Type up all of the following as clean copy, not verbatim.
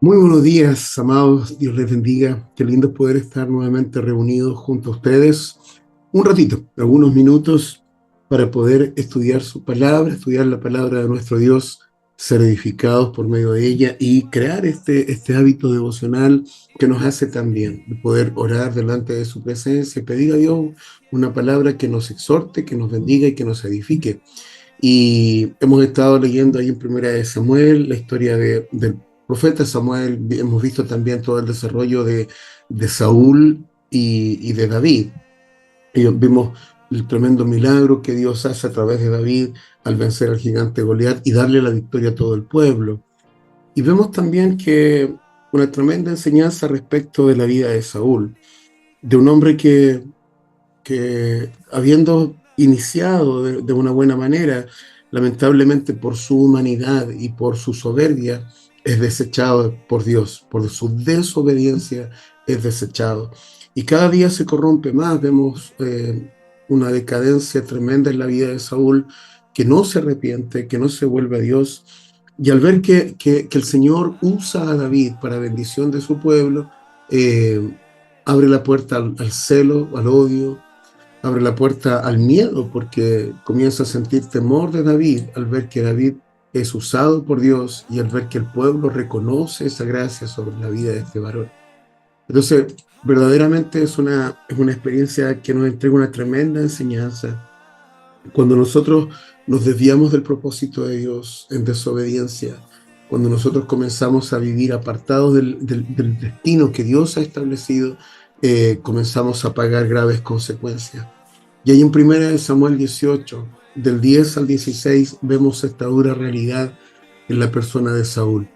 Muy buenos días, amados. Dios les bendiga. Qué lindo es poder estar nuevamente reunidos junto a ustedes un ratito, algunos minutos, para poder estudiar su palabra, estudiar la palabra de nuestro Dios, ser edificados por medio de ella y crear este hábito devocional que nos hace tan bien, de poder orar delante de su presencia y pedir a Dios una palabra que nos exhorte, que nos bendiga y que nos edifique. Y hemos estado leyendo ahí en Primera de Samuel la historia del profeta Samuel. Hemos visto también todo el desarrollo de Saúl y de David. Y vimos el tremendo milagro que Dios hace a través de David al vencer al gigante Goliat y darle la victoria a todo el pueblo. Y vemos también que una tremenda enseñanza respecto de la vida de Saúl, de un hombre que habiendo iniciado de una buena manera, lamentablemente por su humanidad y por su soberbia, es desechado por Dios, por su desobediencia es desechado. Y cada día se corrompe más. Vemos una decadencia tremenda en la vida de Saúl, que no se arrepiente, que no se vuelve a Dios. Y al ver que el Señor usa a David para bendición de su pueblo, abre la puerta al celo, al odio, abre la puerta al miedo, porque comienza a sentir temor de David al ver que David es usado por Dios y al ver que el pueblo reconoce esa gracia sobre la vida de este varón. Entonces, verdaderamente es una experiencia que nos entrega una tremenda enseñanza. Cuando nosotros nos desviamos del propósito de Dios en desobediencia, cuando nosotros comenzamos a vivir apartados del destino que Dios ha establecido, comenzamos a pagar graves consecuencias. Y ahí en 1 Samuel 18, del 10 al 16, vemos esta dura realidad en la persona de Saúl.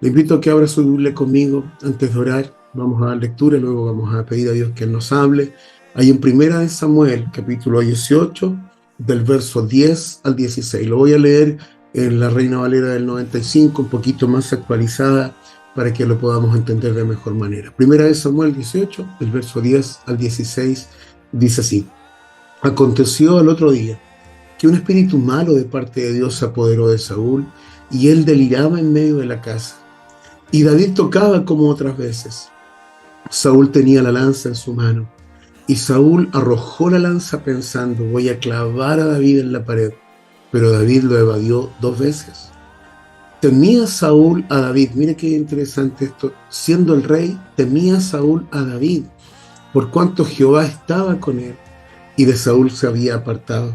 Le invito a que abra su Biblia conmigo antes de orar. Vamos a dar lectura y luego vamos a pedir a Dios que Él nos hable. Ahí en 1 Samuel, capítulo 18, del verso 10 al 16. Lo voy a leer en la Reina Valera del 95, un poquito más actualizada, para que lo podamos entender de mejor manera. 1 Samuel 18, del verso 10 al 16, dice así: Aconteció al otro día que un espíritu malo de parte de Dios se apoderó de Saúl, y él deliraba en medio de la casa. Y David tocaba como otras veces. Saúl tenía la lanza en su mano, y Saúl arrojó la lanza pensando: voy a clavar a David en la pared. Pero David lo evadió 2 veces. Temía Saúl a David. Mire qué interesante esto. Siendo el rey, temía Saúl a David, por cuanto Jehová estaba con él, y de Saúl se había apartado.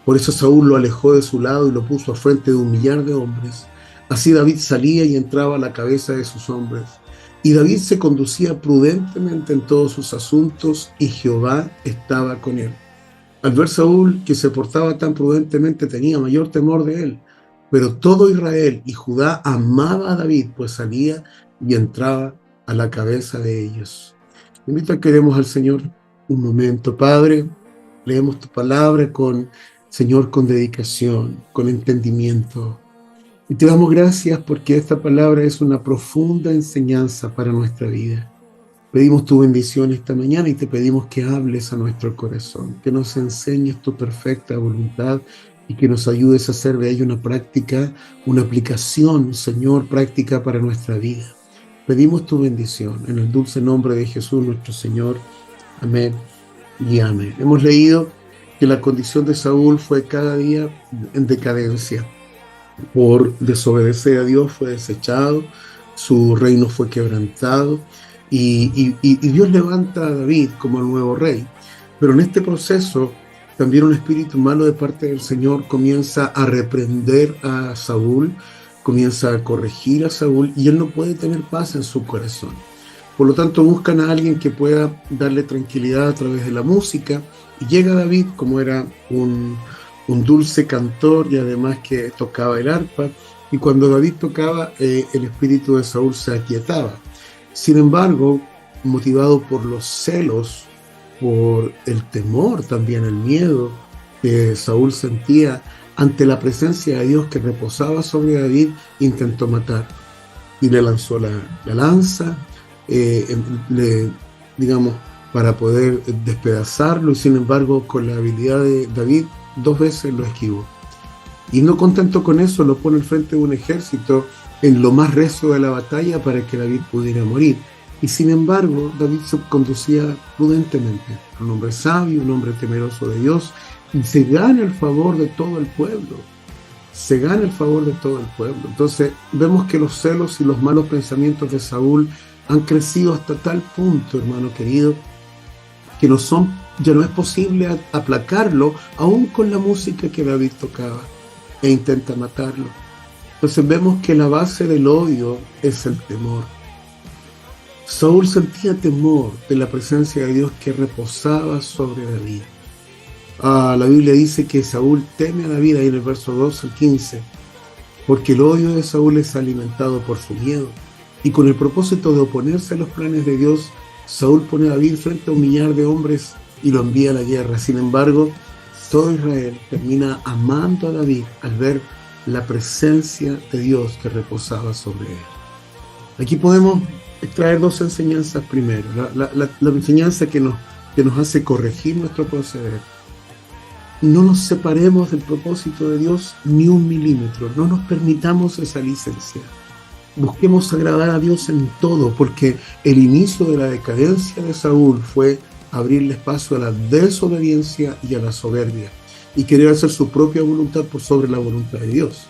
Por eso Saúl lo alejó de su lado y lo puso a frente de 1,000,000 de hombres. Así David salía y entraba a la cabeza de sus hombres. Y David se conducía prudentemente en todos sus asuntos, y Jehová estaba con él. Al ver Saúl que se portaba tan prudentemente, tenía mayor temor de él. Pero todo Israel y Judá amaba a David, pues salía y entraba a la cabeza de ellos. Invito a que oremos al Señor un momento. Padre, leemos tu palabra Señor, con dedicación, con entendimiento. Y te damos gracias porque esta palabra es una profunda enseñanza para nuestra vida. Pedimos tu bendición esta mañana y te pedimos que hables a nuestro corazón, que nos enseñes tu perfecta voluntad y que nos ayudes a hacer de ella una práctica, una aplicación, Señor, práctica para nuestra vida. Pedimos tu bendición en el dulce nombre de Jesús nuestro Señor. Amén y amén. Hemos leído que la condición de Saúl fue cada día en decadencia. Por desobedecer a Dios fue desechado, su reino fue quebrantado, y Dios levanta a David como el nuevo rey. Pero en este proceso también un espíritu malo de parte del Señor comienza a reprender a Saúl, comienza a corregir a Saúl, y él no puede tener paz en su corazón. Por lo tanto, buscan a alguien que pueda darle tranquilidad a través de la música, y llega David, como era un dulce cantor y además que tocaba el arpa, y cuando David tocaba, el espíritu de Saúl se aquietaba. Sin embargo, motivado por los celos, por el temor, también el miedo que Saúl sentía ante la presencia de Dios que reposaba sobre David, intentó matar y le lanzó la lanza, digamos, para poder despedazarlo, y sin embargo, con la habilidad de David, 2 veces lo esquivó. Y no contento con eso, lo pone al frente de un ejército en lo más recio de la batalla para que David pudiera morir. Y sin embargo, David se conducía prudentemente, un hombre sabio, un hombre temeroso de Dios, y se gana el favor de todo el pueblo. Se gana el favor de todo el pueblo. Entonces, vemos que los celos y los malos pensamientos de Saúl han crecido hasta tal punto, hermano querido, que ya no es posible aplacarlo, aún con la música que David tocaba, e intenta matarlo. Entonces vemos que la base del odio es el temor. Saúl sentía temor de la presencia de Dios que reposaba sobre David. La Biblia dice que Saúl teme a David, ahí en el verso 12 al 15, porque el odio de Saúl es alimentado por su miedo. Y con el propósito de oponerse a los planes de Dios, Saúl pone a David frente a un millar de hombres y lo envía a la guerra. Sin embargo, todo Israel termina amando a David al ver la presencia de Dios que reposaba sobre él. Aquí podemos extraer dos enseñanzas primero. La enseñanza que nos hace corregir nuestro proceder. No nos separemos del propósito de Dios ni un milímetro. No nos permitamos esa licencia. Busquemos agradar a Dios en todo, porque el inicio de la decadencia de Saúl fue abrirle espacio a la desobediencia y a la soberbia, y querer hacer su propia voluntad por sobre la voluntad de Dios.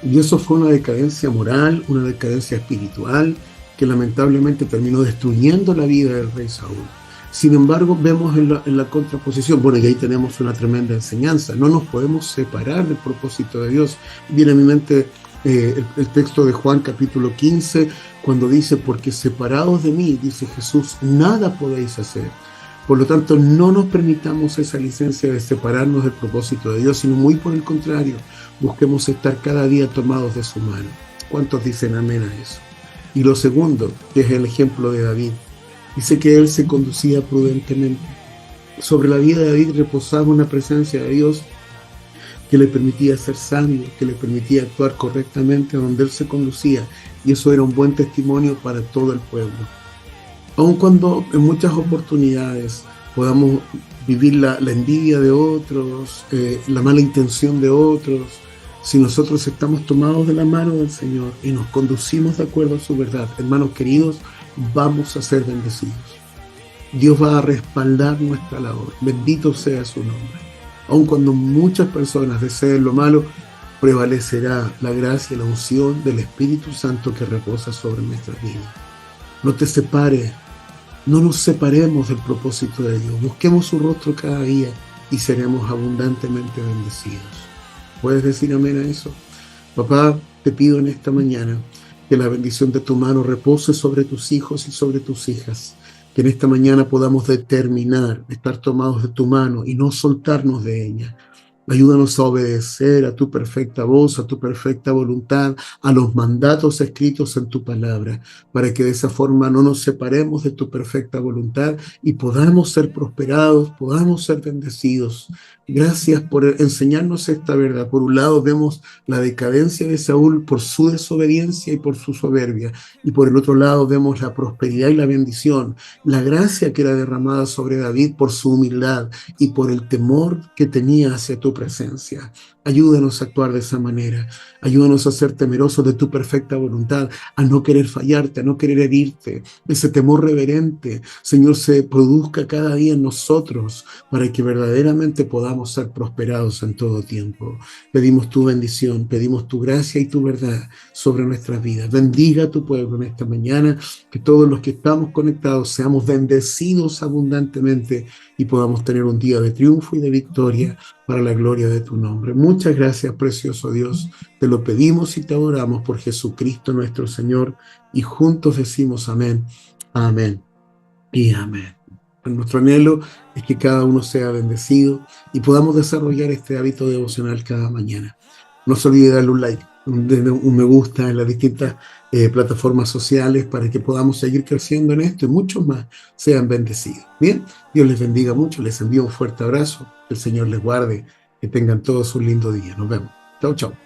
Y eso fue una decadencia moral, una decadencia espiritual, que lamentablemente terminó destruyendo la vida del rey Saúl. Sin embargo, vemos en la contraposición, bueno, y ahí tenemos una tremenda enseñanza, no nos podemos separar del propósito de Dios. Viene a mi mente el texto de Juan capítulo 15, cuando dice, porque separados de mí, dice Jesús, nada podéis hacer. Por lo tanto, no nos permitamos esa licencia de separarnos del propósito de Dios, sino muy por el contrario, busquemos estar cada día tomados de su mano. ¿Cuántos dicen amén a eso? Y lo segundo, que es el ejemplo de David, dice que él se conducía prudentemente. Sobre la vida de David reposaba una presencia de Dios que le permitía ser sabio, que le permitía actuar correctamente donde él se conducía, y eso era un buen testimonio para todo el pueblo. Aun cuando en muchas oportunidades podamos vivir la envidia de otros, la mala intención de otros, si nosotros estamos tomados de la mano del Señor y nos conducimos de acuerdo a su verdad, hermanos queridos, vamos a ser bendecidos. Dios va a respaldar nuestra labor. Bendito sea su nombre. Aun cuando muchas personas deseen lo malo, prevalecerá la gracia y la unción del Espíritu Santo que reposa sobre nuestras vidas. No te separes, no nos separemos del propósito de Dios. Busquemos su rostro cada día y seremos abundantemente bendecidos. ¿Puedes decir amén a eso? Papá, te pido en esta mañana que la bendición de tu mano repose sobre tus hijos y sobre tus hijas. Que en esta mañana podamos determinar estar tomados de tu mano y no soltarnos de ella. Ayúdanos a obedecer a tu perfecta voz, a tu perfecta voluntad, a los mandatos escritos en tu palabra, para que de esa forma no nos separemos de tu perfecta voluntad y podamos ser prosperados, podamos ser bendecidos. Gracias por enseñarnos esta verdad. Por un lado vemos la decadencia de Saúl por su desobediencia y por su soberbia, y por el otro lado vemos la prosperidad y la bendición, la gracia que era derramada sobre David por su humildad y por el temor que tenía hacia tu presencia. Ayúdanos a actuar de esa manera. Ayúdanos a ser temerosos de tu perfecta voluntad, a no querer fallarte, a no querer herirte. Ese temor reverente, Señor, se produzca cada día en nosotros para que verdaderamente podamos ser prosperados en todo tiempo. Pedimos tu bendición, pedimos tu gracia y tu verdad sobre nuestras vidas. Bendiga a tu pueblo en esta mañana, que todos los que estamos conectados seamos bendecidos abundantemente y podamos tener un día de triunfo y de victoria para la gloria de tu nombre. Muchas gracias, precioso Dios. Te lo pedimos y te adoramos por Jesucristo nuestro Señor, y juntos decimos amén, amén y amén. Nuestro anhelo es que cada uno sea bendecido y podamos desarrollar este hábito devocional cada mañana. No se olvide darle un like, un me gusta en las distintas plataformas sociales para que podamos seguir creciendo en esto y muchos más sean bendecidos. Bien, Dios les bendiga mucho, les envío un fuerte abrazo, que el Señor les guarde, que tengan todos un lindo día. Nos vemos. Chau, chau.